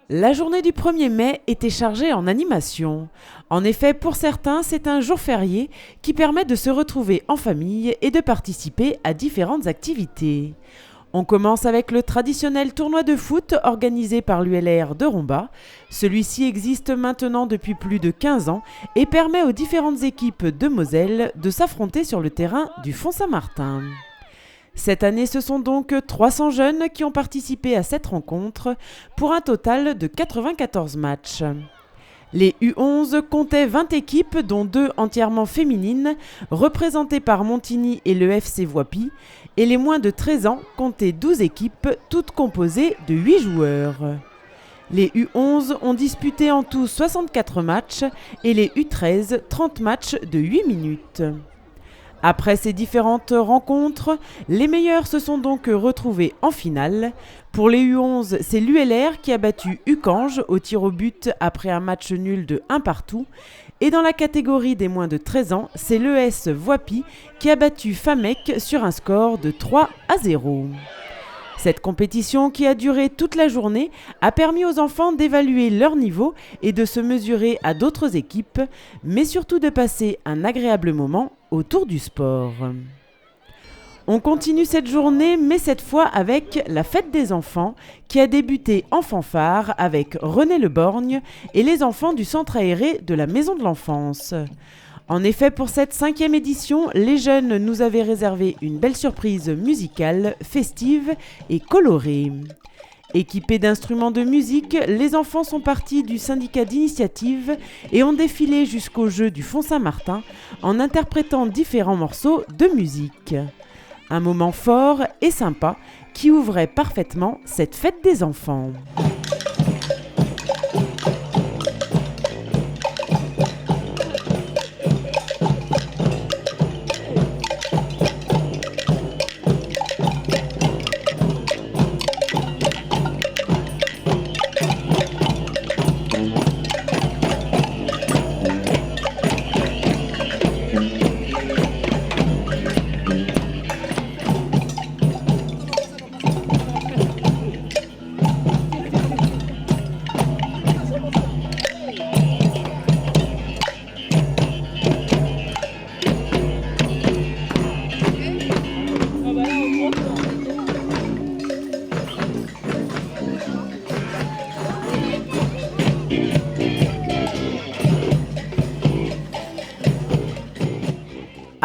La journée du 1er mai était chargée en animation. En effet, pour certains, c'est un jour férié qui permet de se retrouver en famille et de participer à différentes activités. On commence avec le traditionnel tournoi de foot organisé par l'ULR de Romba. Celui-ci existe maintenant depuis plus de 15 ans et permet aux différentes équipes de Moselle de s'affronter sur le terrain du Font-Saint-Martin. Cette année, ce sont donc 300 jeunes qui ont participé à cette rencontre pour un total de 94 matchs. Les U11 comptaient 20 équipes, dont 2 entièrement féminines, représentées par Montigny et le FC Voipy, et les moins de 13 ans comptaient 12 équipes, toutes composées de 8 joueurs. Les U11 ont disputé en tout 64 matchs et les U13 30 matchs de 8 minutes. Après ces différentes rencontres, les meilleurs se sont donc retrouvés en finale. Pour les U11, c'est l'ULR qui a battu Ucange au tir au but après un match nul de 1 partout. Et dans la catégorie des moins de 13 ans, c'est l'ES Voipy qui a battu Famec sur un score de 3-0. Cette compétition, qui a duré toute la journée, a permis aux enfants d'évaluer leur niveau et de se mesurer à d'autres équipes, mais surtout de passer un agréable moment autour du sport. On continue cette journée, mais cette fois avec la fête des enfants, qui a débuté en fanfare avec René Le Borgne et les enfants du centre aéré de la Maison de l'Enfance. En effet, pour cette 5e édition, les jeunes nous avaient réservé une belle surprise musicale, festive et colorée. Équipés d'instruments de musique, les enfants sont partis du syndicat d'initiative et ont défilé jusqu'au jeu du Font-Saint-Martin en interprétant différents morceaux de musique. Un moment fort et sympa qui ouvrait parfaitement cette fête des enfants.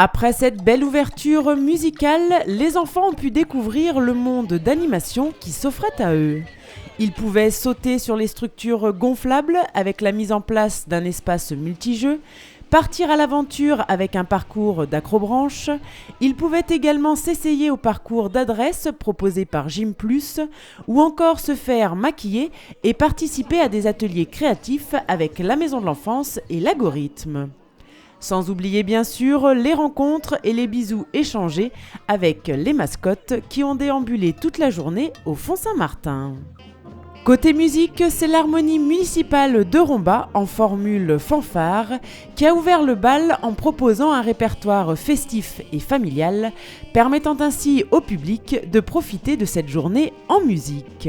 Après cette belle ouverture musicale, les enfants ont pu découvrir le monde d'animation qui s'offrait à eux. Ils pouvaient sauter sur les structures gonflables avec la mise en place d'un espace multijeux, partir à l'aventure avec un parcours d'acrobranche. Ils pouvaient également s'essayer au parcours d'adresse proposé par Gym+, ou encore se faire maquiller et participer à des ateliers créatifs avec la Maison de l'Enfance et l'Algorithme. Sans oublier bien sûr les rencontres et les bisous échangés avec les mascottes qui ont déambulé toute la journée au Font-Saint-Martin. Côté musique, c'est l'harmonie municipale de Romba en formule fanfare qui a ouvert le bal en proposant un répertoire festif et familial, permettant ainsi au public de profiter de cette journée en musique.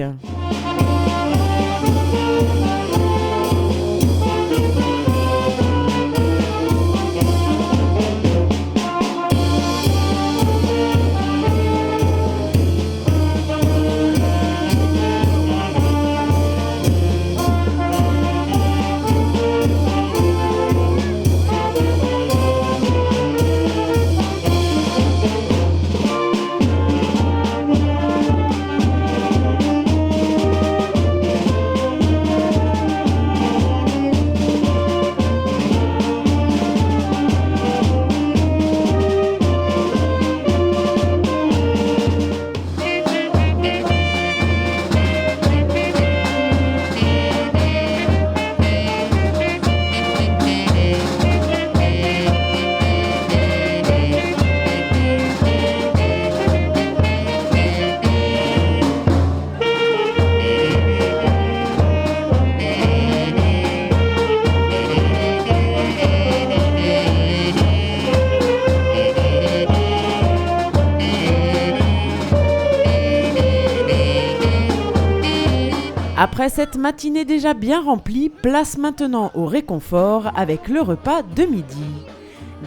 Après cette matinée déjà bien remplie, place maintenant au réconfort avec le repas de midi.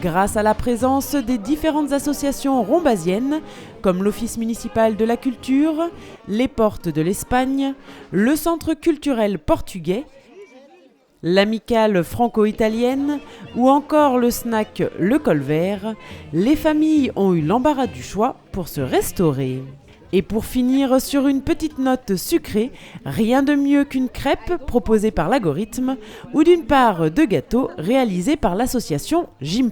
Grâce à la présence des différentes associations rombasiennes, comme l'Office municipal de la culture, les Portes de l'Espagne, le Centre culturel portugais, l'amicale franco-italienne ou encore le snack Le Colvert, les familles ont eu l'embarras du choix pour se restaurer. Et pour finir sur une petite note sucrée, rien de mieux qu'une crêpe proposée par l'algorithme ou d'une part de gâteau réalisée par l'association Gym+.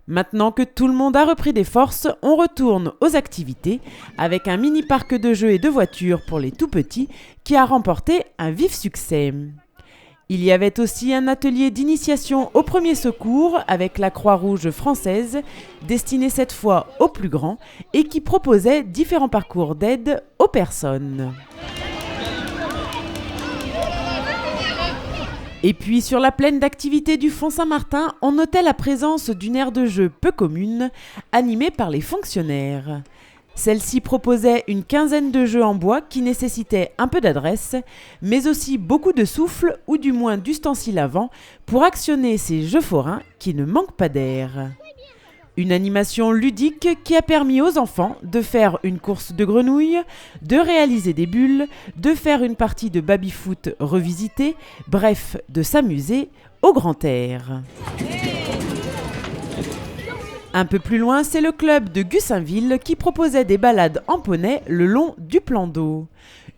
Maintenant que tout le monde a repris des forces, on retourne aux activités avec un mini parc de jeux et de voitures pour les tout petits qui a remporté un vif succès. Il y avait aussi un atelier d'initiation aux premiers secours avec la Croix-Rouge française, destiné cette fois aux plus grands et qui proposait différents parcours d'aide aux personnes. Et puis sur la plaine d'activité du Font-Saint-Martin, on notait la présence d'une aire de jeu peu commune, animée par les fonctionnaires. Celle-ci proposait une quinzaine de jeux en bois qui nécessitaient un peu d'adresse, mais aussi beaucoup de souffle ou du moins d'ustensiles à vent pour actionner ces jeux forains qui ne manquent pas d'air. Une animation ludique qui a permis aux enfants de faire une course de grenouilles, de réaliser des bulles, de faire une partie de baby-foot revisitée, bref, de s'amuser au grand air. Un peu plus loin, c'est le club de Gussainville qui proposait des balades en poney le long du plan d'eau.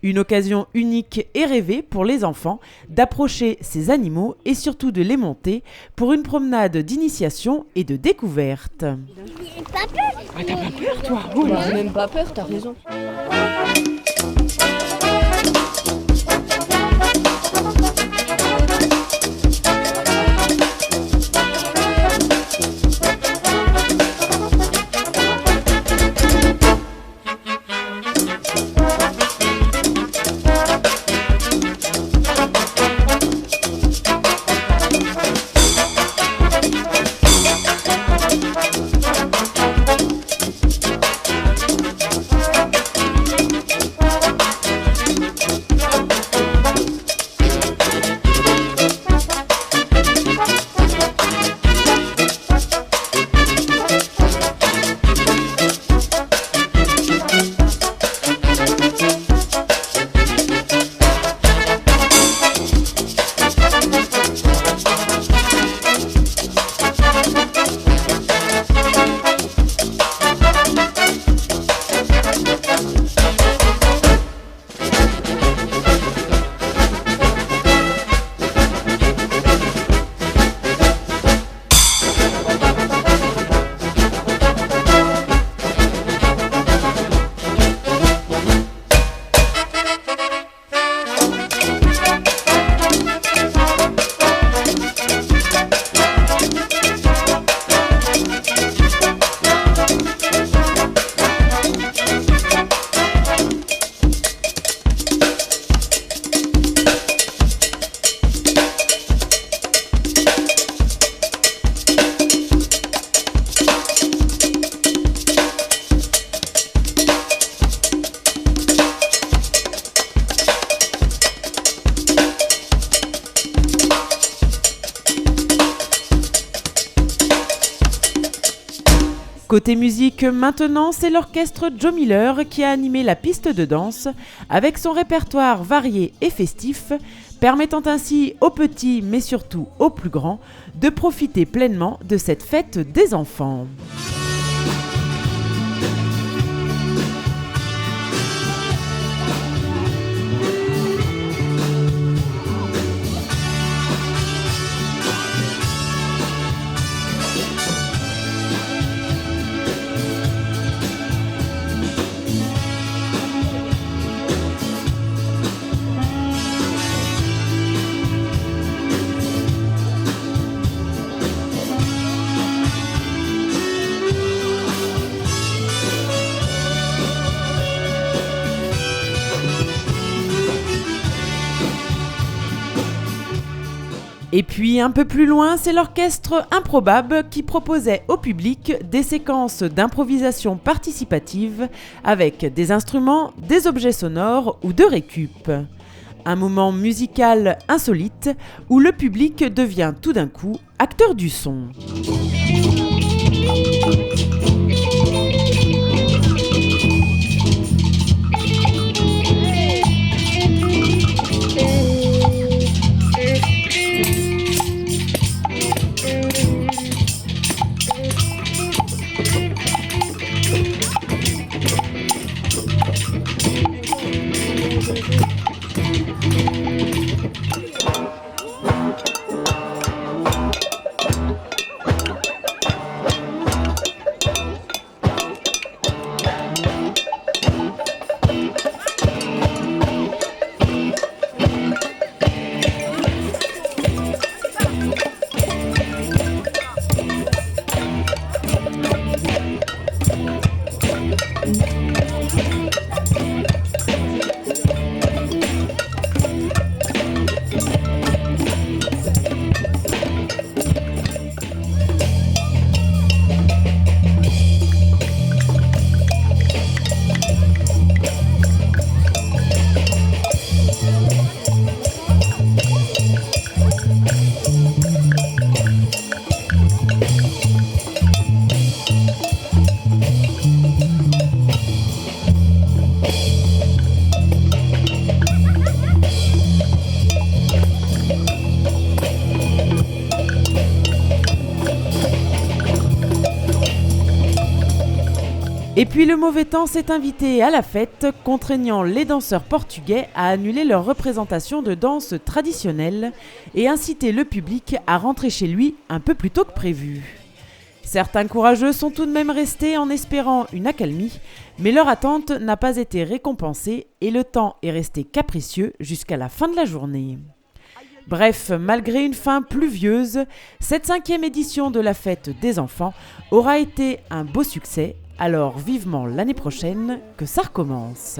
Une occasion unique et rêvée pour les enfants d'approcher ces animaux et surtout de les monter pour une promenade d'initiation et de découverte. J'ai pas peur. Ah, t'as pas peur, toi? Oh, j'ai même pas peur, t'as raison. Côté musique, maintenant, c'est l'orchestre Joe Miller qui a animé la piste de danse avec son répertoire varié et festif, permettant ainsi aux petits, mais surtout aux plus grands, de profiter pleinement de cette fête des enfants. Et puis un peu plus loin, c'est l'orchestre Improbable qui proposait au public des séquences d'improvisation participative avec des instruments, des objets sonores ou de récup. Un moment musical insolite où le public devient tout d'un coup acteur du son. Et puis le mauvais temps s'est invité à la fête, contraignant les danseurs portugais à annuler leur représentation de danse traditionnelle et inciter le public à rentrer chez lui un peu plus tôt que prévu. Certains courageux sont tout de même restés en espérant une accalmie, mais leur attente n'a pas été récompensée et le temps est resté capricieux jusqu'à la fin de la journée. Bref, malgré une fin pluvieuse, cette 5e édition de la fête des enfants aura été un beau succès. Alors vivement l'année prochaine que ça recommence.